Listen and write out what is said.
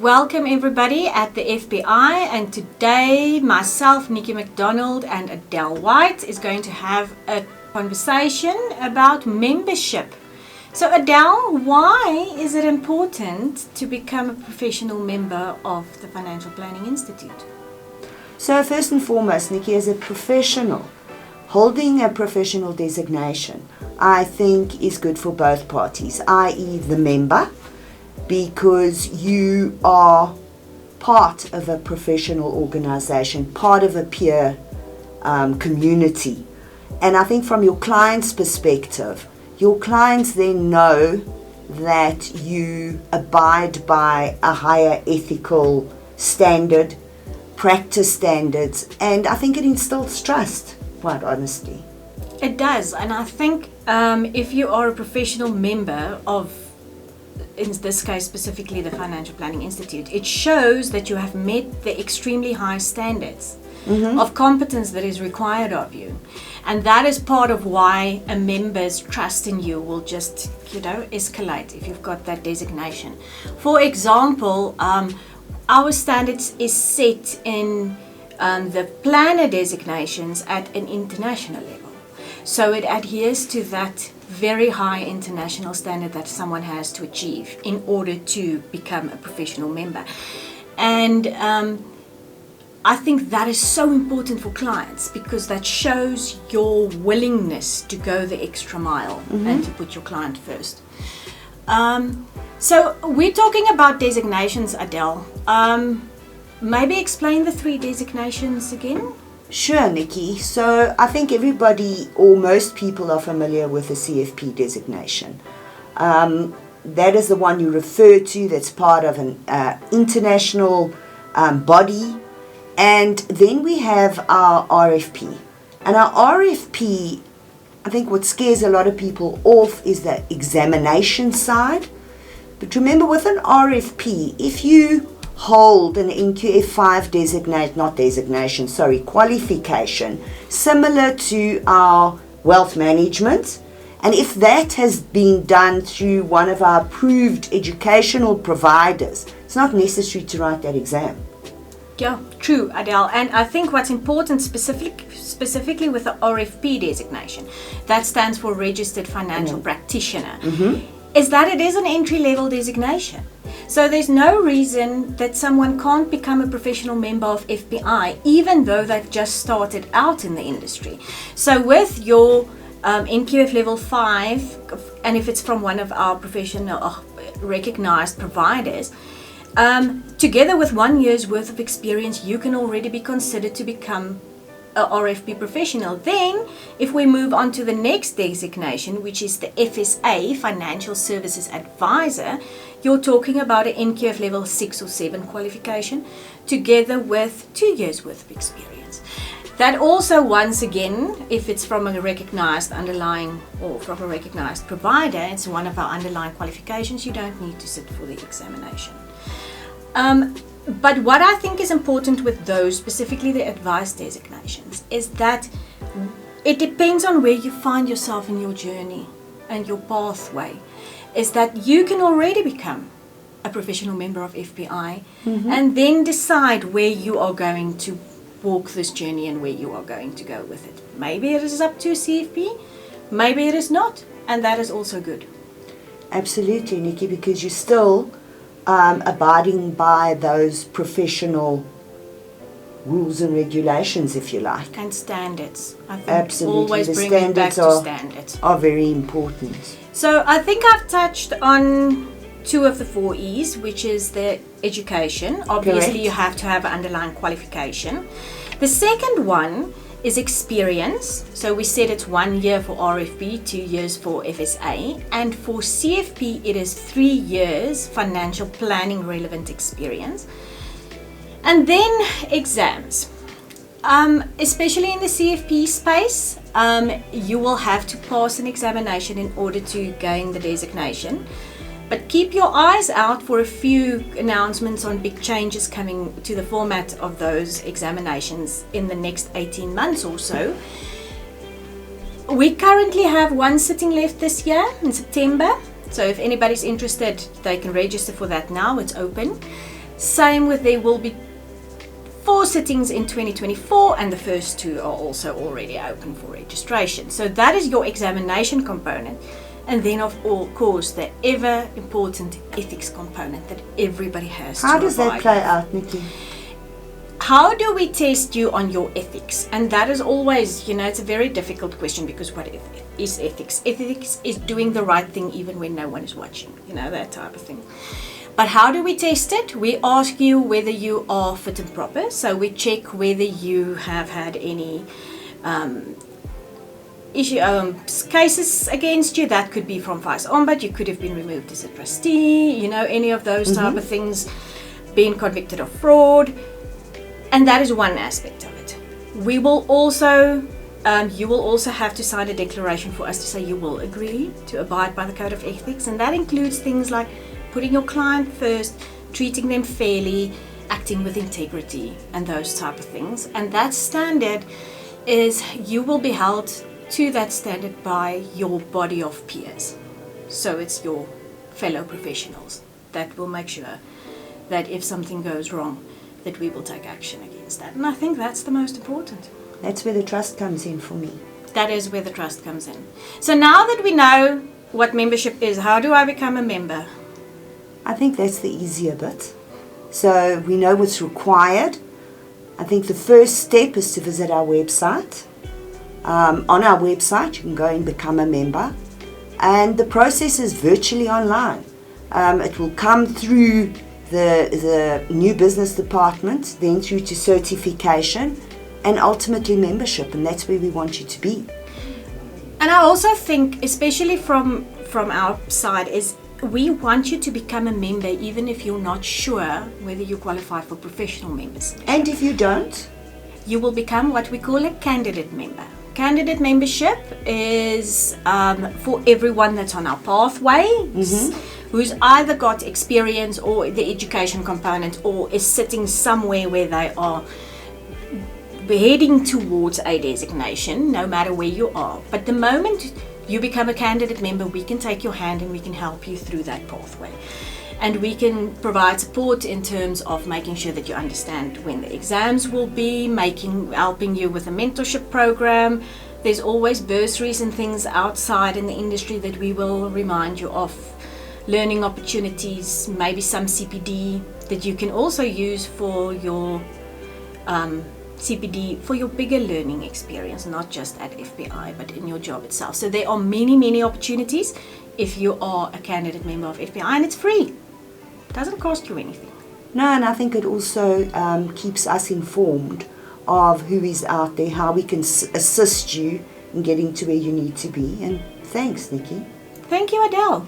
Welcome everybody at the FPI, and today myself, Nikki McDonald and Adele White is going to have a conversation about membership. So Adele, why is it important to become a professional member of the Financial Planning Institute? So first and foremost, Nikki, as a professional, holding a professional designation, I think is good for both parties, i.e. the member, because you are part of a professional organization, part of a peer community. And I think from your client's perspective, your clients then know that you abide by a higher ethical standard, practice standards, and I think it instills trust, quite honestly. It does, and I think if you are a professional member of, in this case specifically the Financial Planning Institute, it shows that you have met the extremely high standards of competence that is required of you. And that is part of why a member's trust in you will just, escalate if you've got that designation. For example, our standards is set in the planner designations at an international level. So it adheres to that very high international standard that someone has to achieve in order to become a professional member. And I think that is so important for clients because that shows your willingness to go the extra mile and to put your client first. So we're talking about designations, Adele. Maybe explain the 3 designations again. Sure, Nikki. So I think everybody or most people are familiar with the CFP designation. That is the one you refer to, that's part of an international body. And then we have our RFP. And our RFP, I think what scares a lot of people off is the examination side. But remember, with an RFP, if you hold an NQF5 qualification, similar to our wealth management, and if that has been done through one of our approved educational providers, it's not necessary to write that exam. Yeah, true, Adele. And I think what's important specifically with the RFP designation, that stands for Registered Financial Practitioner, is that it is an entry-level designation. So there's no reason that someone can't become a professional member of FPI, even though they've just started out in the industry. So with your NQF level 5, and if it's from one of our professional recognized providers, together with 1 year's worth of experience, you can already be considered to become a RFP professional. Then, if we move on to the next designation, which is the FSA, Financial Services Advisor, you're talking about an NQF level 6 or 7 qualification, together with 2 years worth of experience. That also, once again, if it's from a recognized underlying or from a recognized provider, it's one of our underlying qualifications, you don't need to sit for the examination. But what I think is important with those, specifically the advice designations, is that it depends on where you find yourself in your journey and your pathway, is that you can already become a professional member of FPI and then decide where you are going to walk this journey and where you are going to go with it. Maybe it is up to a CFP, maybe it is not, and that is also good. Absolutely, Nikki, because you're still abiding by those professional rules and regulations, if you like. And standards. I think Absolutely. Always the bring it back to standards. Are very important. So I think I've touched on 2 of the 4 E's, which is the education. Obviously, Correct. you have to have an underlying qualification. The second one is experience. So we said it's 1 year for RFP, 2 years for FSA, and for CFP it is 3 years financial planning relevant experience. And then exams. Especially in the CFP space, you will have to pass an examination in order to gain the designation. But keep your eyes out for a few announcements on big changes coming to the format of those examinations in the next 18 months or so. We currently have 1 sitting left this year in September. So if anybody's interested, they can register for that now. It's open. Same with there will be 4 sittings in 2024, and the first 2 are also already open for registration. So that is your examination component. And then of course the ever important ethics component that everybody has to How does that abide play with. out, Nikki? How do we test you on your ethics? And that is always, it's a very difficult question, because what is ethics? Ethics is doing the right thing even when no one is watching, that type of thing. But how do we test it? We ask you whether you are fit and proper. So we check whether you have had any cases against you. That could be from vice ombud. You could have been removed as a trustee, any of those type of things, being convicted of fraud. And that is one aspect of it. We will also, you will also have to sign a declaration for us to say you will agree to abide by the Code of Ethics. And that includes things like putting your client first, treating them fairly, acting with integrity, and those type of things. And that standard is, you will be held to that standard by your body of peers. So it's your fellow professionals that will make sure that if something goes wrong, that we will take action against that. And I think that's the most important. That's where the trust comes in for me. That is where the trust comes in. So now that we know what membership is, how do I become a member? I think that's the easier bit. So we know what's required. I think the first step is to visit our website. On our website, you can go and become a member. And the process is virtually online. It will come through the new business department, then through to certification, and ultimately membership. And that's where we want you to be. And I also think, especially from our side, is we want you to become a member even if you're not sure whether you qualify for professional members. And if you don't, you will become what we call a candidate member. Candidate membership is for everyone that's on our pathway, who's either got experience or the education component, or is sitting somewhere where they are heading towards a designation, no matter where you are. But the moment you become a candidate member, we can take your hand and we can help you through that pathway. And we can provide support in terms of making sure that you understand when the exams will be, helping you with a mentorship program. There's always bursaries and things outside in the industry that we will remind you of. Learning opportunities, maybe some CPD that you can also use for your CPD for your bigger learning experience, not just at FPI, but in your job itself. So there are many, many opportunities if you are a candidate member of FPI, and it's free. It doesn't cost you anything. No, and I think it also keeps us informed of who is out there, how we can assist you in getting to where you need to be. And thanks, Nikki. Thank you, Adele.